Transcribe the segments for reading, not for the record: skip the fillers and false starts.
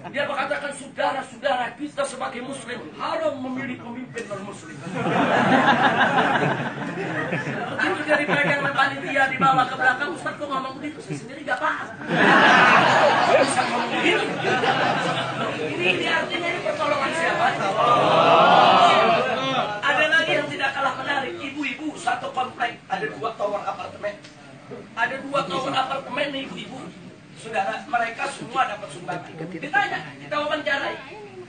Dia mengatakan saudara-saudara kita sebagai muslim harus memilih pemimpin non-muslim. Begitu dia dipegang oleh panitia dibawa ke belakang, Ustaz kok ngomong begitu? Saya sendiri gak paham. Bisa ngomong begitu. Ini artinya ini pertolongan siapa? Ada lagi yang tidak kalah menarik. Ibu-ibu satu komplek, ada 2 tower apartemen. Ada 2 tower apartemen nih ibu-ibu. Saudara, mereka semua dapat sumbangan. Ditanya, kita wawancarai.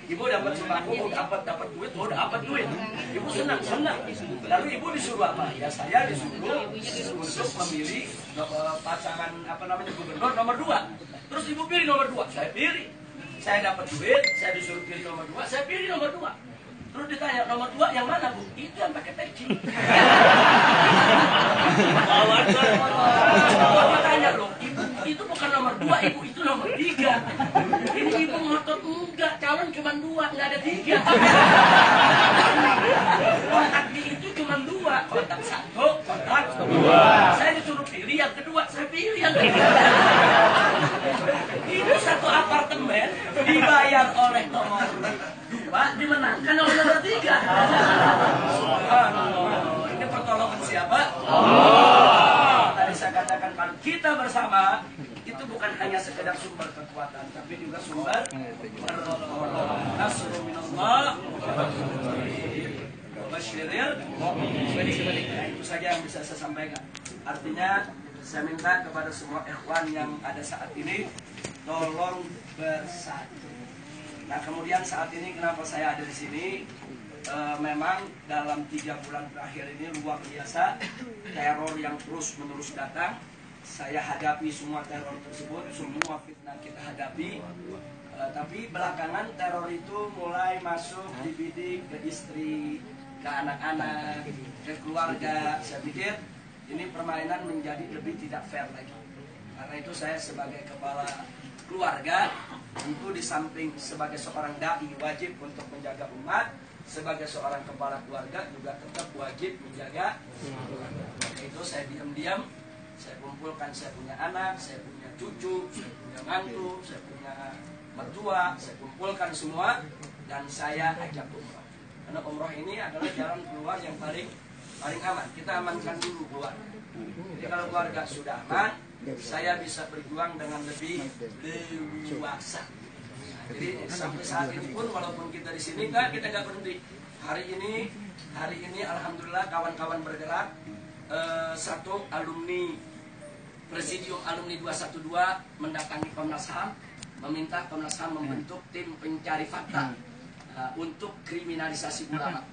Ibu dapat sembako, dapat duit, dapat duit. Ibu senang. Lalu ibu disuruh apa? Ya saya disuruh untuk memilih pasangan gubernur nomor 2. Terus ibu pilih nomor 2, saya pilih. Saya dapat duit, saya disuruh pilih nomor 2, saya pilih nomor 2. Terus ditanya nomor 2 yang mana bu? Itu yang pakai peci. Tanya loh, ibu itu bukan nomor 2, ibu itu nomor 3. Ini ibu ngotot enggak, calon cuma 2, nggak ada 3. Kotak di itu cuma 2, kotak 1, kotak 2. Saya disuruh pilih yang kedua, saya pilih yang kedua. Itu satu apartemen dibayar oleh nomor 2, dimenangkan oleh nomor 3. Subhanallah. Ini pertolongan siapa? Allah. Tadi saya katakan kalau kita bersama itu bukan hanya sekedar sumber kekuatan, tapi juga sumber pertolongan. Nasrul minallah. Basyiril. Itu saja yang bisa saya sampaikan. Artinya saya minta kepada semua ikhwan yang ada saat ini tolong bersatu. Nah kemudian saat ini kenapa saya ada di sini? Memang dalam 3 bulan terakhir ini luar biasa teror yang terus menerus datang. Saya hadapi semua teror tersebut, semua fitnah kita hadapi. Tapi belakangan teror itu mulai masuk dibidik ke istri, ke anak-anak, ke keluarga. Saya pikir ini permainan menjadi lebih tidak fair lagi. Karena itu saya sebagai kepala keluarga, tentu di samping sebagai seorang dai wajib untuk menjaga umat, sebagai seorang kepala keluarga juga tetap wajib menjaga keluarga. Itu saya diam-diam, saya kumpulkan, saya punya anak, saya punya cucu, saya punya mantu, saya punya mertua, saya kumpulkan semua dan saya ajak umroh. Karena umroh ini adalah jalan keluar yang paling aman. Kita amankan dulu keluarga. Jadi kalau keluarga sudah aman, saya bisa berjuang dengan lebih leluasa. Jadi sampai saat ini pun walaupun kita di sini kita nggak berhenti. Hari ini alhamdulillah kawan-kawan bergerak. Satu alumni Presidium Alumni 212 mendatangi Komnas HAM, meminta Komnas HAM membentuk tim pencari fakta untuk kriminalisasi ulama.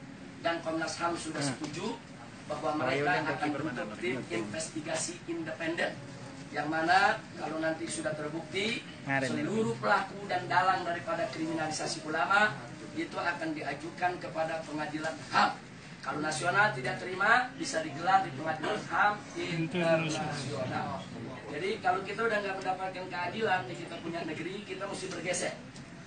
Dan Komnas HAM sudah setuju bahwa mereka akan bentuk tim investigasi independen. Yang mana kalau nanti sudah terbukti seluruh pelaku dan dalang daripada kriminalisasi ulama itu akan diajukan kepada pengadilan HAM. Kalau nasional tidak terima bisa digelar di pengadilan HAM internasional. Jadi kalau kita udah nggak mendapatkan keadilan di kita punya negeri, kita mesti bergeser.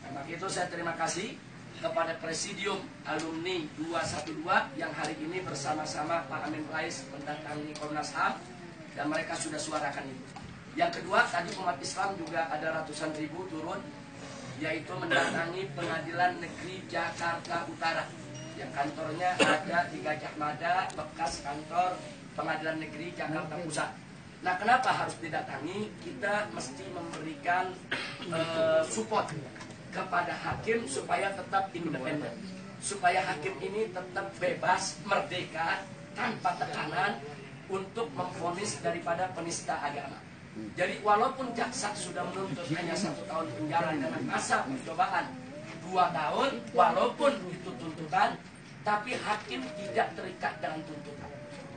Maka itu saya terima kasih kepada Presidium Alumni 212 yang hari ini bersama-sama Pak Amin Rais mendatangi Komnas HAM. Dan mereka sudah suarakan itu. Yang kedua, tadi umat Islam juga ada ratusan ribu turun, yaitu mendatangi Pengadilan Negeri Jakarta Utara, yang kantornya ada di Gajah Mada, bekas kantor Pengadilan Negeri Jakarta Pusat. Nah, kenapa harus didatangi? Kita mesti memberikan support kepada hakim supaya tetap independen, supaya hakim ini tetap bebas, merdeka, tanpa tekanan, untuk memvonis daripada penista agama. Jadi walaupun jaksa sudah menuntut hanya 1 tahun penjara dengan masa percobaan 2 tahun, walaupun itu tuntutan, tapi hakim tidak terikat dengan tuntutan.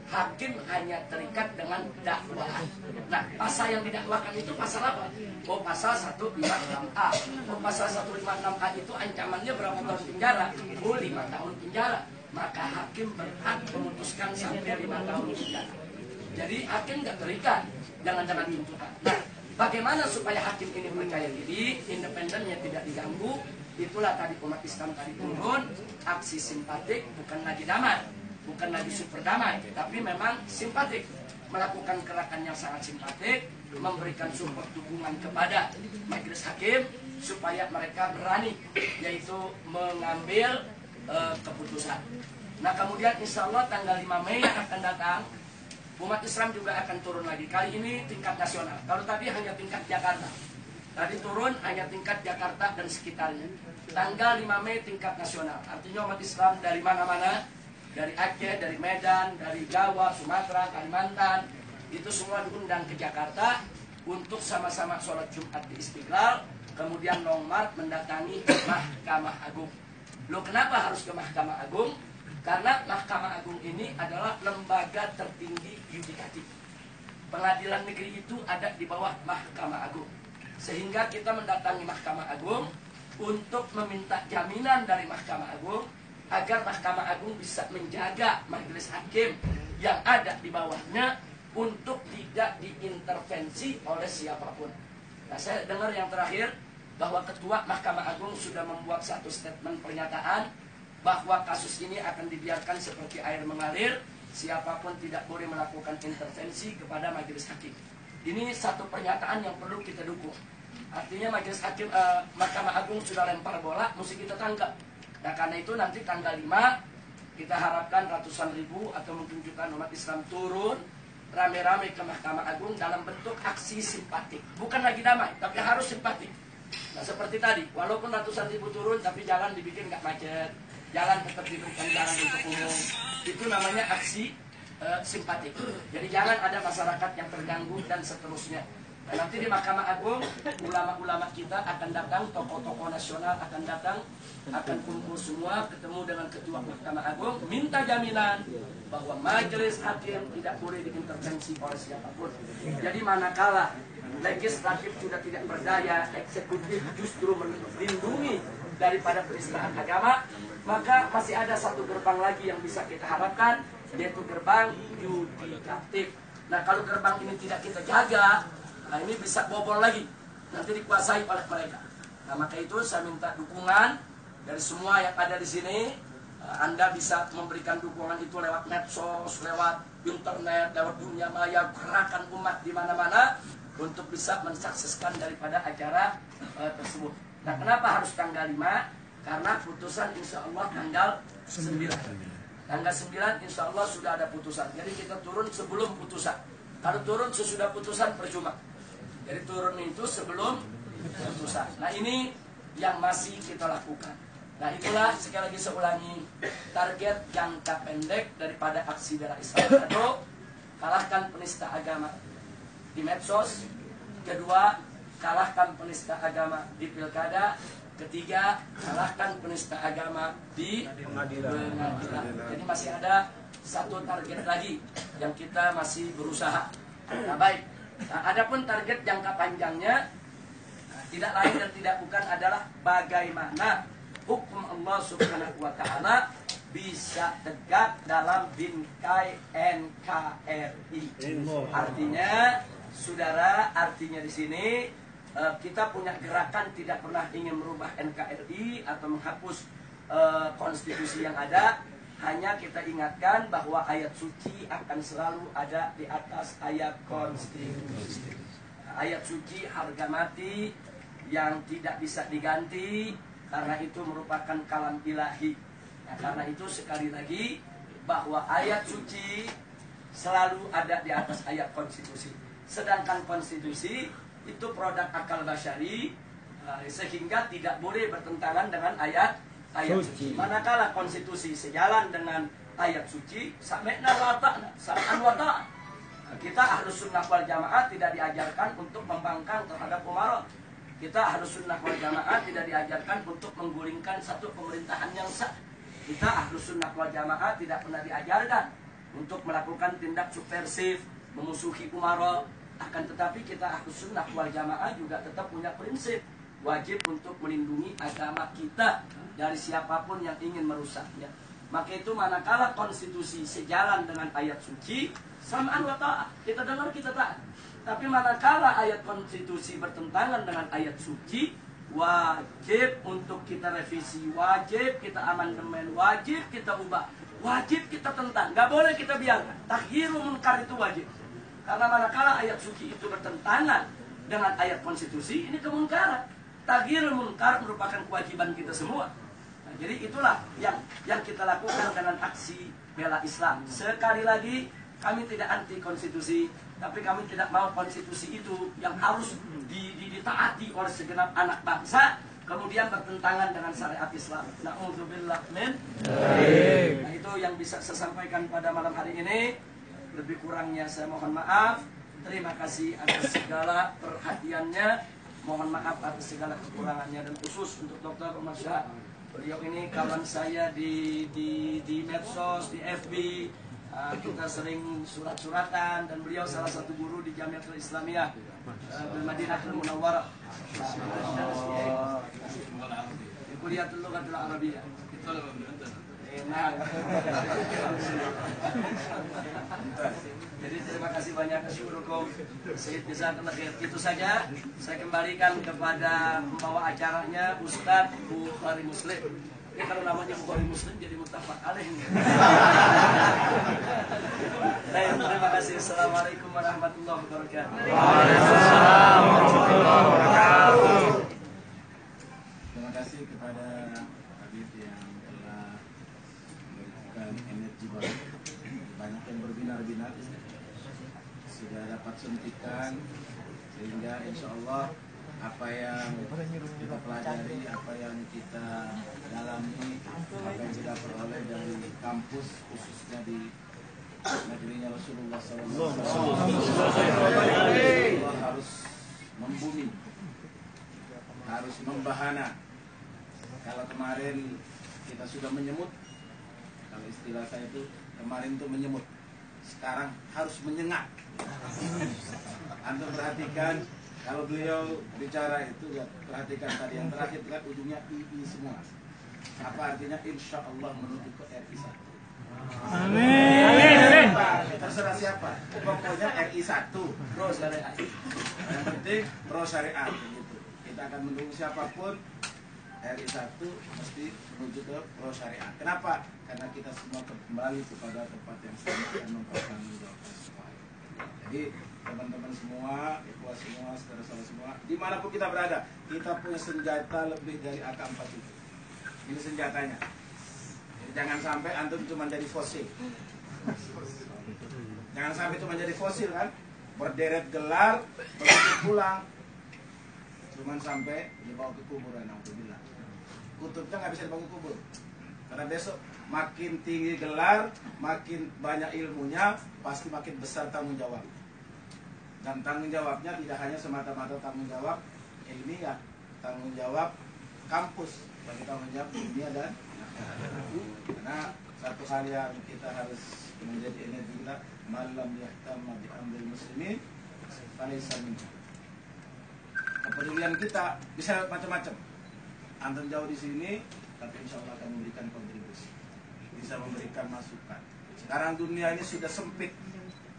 Hakim hanya terikat dengan dakwaan. Nah, pasal yang didakwakan itu pasal apa? Oh, pasal 156A. Oh, pasal 156A itu ancamannya berapa tahun penjara? Oh, 5 tahun penjara. Maka hakim berhak memutuskan sampai 5 tahun penjara. Jadi hakim nggak terikat dengan tuntutan. Nah, bagaimana supaya hakim ini percaya diri, independennya tidak diganggu? Itulah tadi umat Islam tadi turun, aksi simpatik, bukan lagi damai, bukan lagi super damai, tapi memang simpatik, melakukan gerakan yang sangat simpatik, memberikan support dukungan kepada majelis hakim supaya mereka berani, yaitu mengambil keputusan. Nah kemudian insya Allah tanggal 5 Mei yang akan datang, umat Islam juga akan turun lagi. Kali ini tingkat nasional. Kalau tadi hanya tingkat Jakarta. Tadi turun hanya tingkat Jakarta dan sekitarnya. Tanggal 5 Mei tingkat nasional. Artinya umat Islam dari mana-mana, dari Aceh, dari Medan, dari Jawa, Sumatera, Kalimantan, itu semua diundang ke Jakarta untuk sama-sama sholat Jumat di Istiqlal, kemudian long march mendatangi Mahkamah Agung. Loh kenapa harus ke Mahkamah Agung? Karena Mahkamah Agung ini adalah lembaga tertinggi yudikatif. Pengadilan negeri itu ada di bawah Mahkamah Agung. Sehingga kita mendatangi Mahkamah Agung untuk meminta jaminan dari Mahkamah Agung agar Mahkamah Agung bisa menjaga majelis hakim yang ada di bawahnya untuk tidak diintervensi oleh siapapun. Nah, saya dengar yang terakhir bahwa Ketua Mahkamah Agung sudah membuat satu statement pernyataan bahwa kasus ini akan dibiarkan seperti air mengalir, siapapun tidak boleh melakukan intervensi kepada majelis hakim. Ini satu pernyataan yang perlu kita dukung. Artinya majelis hakim Mahkamah Agung sudah lempar bola, mesti kita tangkap. Nah karena itu nanti tanggal 5 kita harapkan ratusan ribu atau mungkin jutaan umat Islam turun rame-rame ke Mahkamah Agung dalam bentuk aksi simpatik. Bukan lagi damai, tapi harus simpatik. Nah seperti tadi, walaupun ratusan ribu turun tapi jalan dibikin nggak macet, jalan tetap diberikan jalan untuk umum, itu namanya aksi simpatik. Jadi jangan ada masyarakat yang terganggu dan seterusnya. Dan nanti di Mahkamah Agung, ulama-ulama kita akan datang, tokoh-tokoh nasional akan datang, akan kumpul semua, ketemu dengan Ketua Mahkamah Agung, minta jaminan bahwa majelis hakim tidak boleh diintervensi oleh siapapun. Jadi manakala legislatif sudah tidak berdaya, eksekutif justru melindungi daripada penistaan agama, maka masih ada satu gerbang lagi yang bisa kita harapkan, yaitu gerbang yudikatif. Nah kalau gerbang ini tidak kita jaga, nah ini bisa bobol lagi, nanti dikuasai oleh mereka. Nah maka itu saya minta dukungan dari semua yang ada di sini. Anda bisa memberikan dukungan itu lewat medsos, lewat internet, lewat dunia maya, gerakan umat di mana-mana untuk bisa mensukseskan daripada acara tersebut. Nah kenapa harus tanggal 5? Karena putusan insya Allah tanggal 9. Tanggal 9 insya Allah sudah ada putusan. Jadi kita turun sebelum putusan. Kalau turun sesudah putusan percuma. Jadi turun itu sebelum putusan. Nah ini yang masih kita lakukan. Nah itulah sekali lagi saya ulangi, target jangka pendek daripada aksi bela Islam. Satu, kalahkan penista agama di medsos. Kedua, kalahkan penista agama di pilkada. Ketiga, kalahkan penista agama di pengadilan. Jadi masih ada satu target lagi yang kita masih berusaha. Nah baik, nah, adapun target jangka panjangnya tidak lain dan tidak bukan adalah bagaimana hukum Allah Subhanahu wa Ta'ala bisa tegak dalam bingkai NKRI. Artinya, saudara, artinya di sini kita punya gerakan tidak pernah ingin merubah NKRI atau menghapus konstitusi yang ada. Hanya kita ingatkan bahwa ayat suci akan selalu ada di atas ayat konstitusi. Ayat suci harga mati yang tidak bisa diganti, karena itu merupakan kalam ilahi. Nah, karena itu sekali lagi bahwa ayat suci selalu ada di atas ayat konstitusi. Sedangkan konstitusi itu produk akal basyari, sehingga tidak boleh bertentangan dengan ayat suci. Manakala konstitusi sejalan dengan ayat suci, sami'na wa ata'na, sam'an wa ta'an. Kita Ahlus Sunnah wal Jamaah tidak diajarkan untuk membangkang terhadap umara. Kita Ahlus Sunnah wal Jamaah tidak diajarkan untuk menggulingkan satu pemerintahan yang sah. Kita Ahlus Sunnah wal Jamaah tidak pernah diajarkan untuk melakukan tindak subversif, memusuhi umara. Akan tetapi kita Ahlus Sunnah wal Jamaah juga tetap punya prinsip wajib untuk melindungi agama kita dari siapapun yang ingin merusaknya. Maka itu manakala konstitusi sejalan dengan ayat suci, sam'an wa ta'ah, kita dengar kita taat. Tapi manakala ayat konstitusi bertentangan dengan ayat suci, wajib untuk kita revisi, wajib kita amandemen, wajib kita ubah, wajib kita tentang. Gak boleh kita biarkan. Taghyiru munkar itu wajib. Karena manakala ayat suci itu bertentangan dengan ayat konstitusi, ini kemungkaran. Taghyirul munkar merupakan kewajiban kita semua. Nah, jadi itulah yang kita lakukan dengan aksi bela Islam. Sekali lagi, kami tidak anti konstitusi, tapi kami tidak mau konstitusi itu yang harus ditaati oleh segenap anak bangsa, kemudian bertentangan dengan syariat Islam. Na'udzubillah min. Nah, itu yang bisa saya sampaikan pada malam hari ini. Lebih kurangnya saya mohon maaf. Terima kasih atas segala perhatiannya. Mohon maaf atas segala kekurangannya, dan khusus untuk Dr. Umar Syah. Beliau ini kawan saya di medsos, di FB. Kita sering surat-suratan, dan beliau salah satu guru di Jamiatul Islamiyah di Madinatul Munawwarah. Di Kuliatul Lughatul Arabiyyah. Nah, jadi terima kasih banyak, syukurukum Sayyid Jazakallah khair. Itu saja, saya kembalikan kepada pembawa acaranya, Ustadz Bukhari Muslim. Ini kalau namanya Bukhari Muslim jadi muttafaq alaih. Baik, terima kasih. Assalamualaikum warahmatullahi wabarakatuh. Waalaikumsalam warahmatullahi wabarakatuh. Terima kasih kepada Habib yang telah memberikan energi baru. Banyak yang berbinar-binar sudah dapat suntikan, sehingga insya Allah apa yang kita pelajari, apa yang kita dalami, apa yang kita peroleh dari kampus, khususnya di negerinya Rasulullah SAW, Allah harus membumi, harus membahana. Kalau kemarin kita sudah menyemut, kalau istilah saya itu kemarin itu menyemut, sekarang harus menyengat. Antum perhatikan, kalau beliau bicara itu, ya, perhatikan tadi yang terakhir kan ujungnya II semua. Apa artinya? Insya Allah menuju ke RI 1. Amin. Terserah siapa, pokoknya RI 1 Pro syariat. yang penting pro syariat gitu. Kita akan mendukung siapapun, RI 1 mesti menuju ke pro syariat. Kenapa? Karena kita semua kembali kepada tempat yang sama dan mempertanggungjawabkan semua. Jadi teman-teman semua, ikhwas semua, saudara-saudara semua, dimanapun kita berada, kita punya senjata lebih dari AK-47. Ini senjatanya. Jadi jangan sampai antum cuma jadi fosil. Jangan sampai cuma jadi fosil kan, berderet gelar, begitu pulang, cuman sampai dibawa ke kuburan. Alhamdulillah. Kutubnya nggak bisa dibawa ke kubur. Karena besok makin tinggi gelar, makin banyak ilmunya, pasti makin besar tanggung jawab. Dan tanggung jawabnya tidak hanya semata-mata tanggung jawab ilmiah, tanggung jawab kampus, bagi tanggung jawab dunia dan karena satu hal yang kita harus menjadi energi kita, malam yahtamma bi amril muslimin falaysa minhum. Kepedulian kita bisa macam-macam. Antum jauh di sini, tapi insya Allah akan memberikan kontribusi, bisa memberikan masukan. Sekarang dunia ini sudah sempit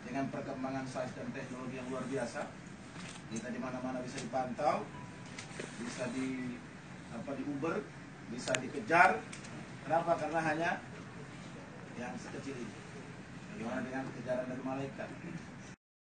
dengan perkembangan sains dan teknologi yang luar biasa. Kita di mana-mana bisa dipantau, bisa di Uber, bisa dikejar. Kenapa? Karena hanya yang sekecil ini. Bagaimana dengan kejaran dari malaikat?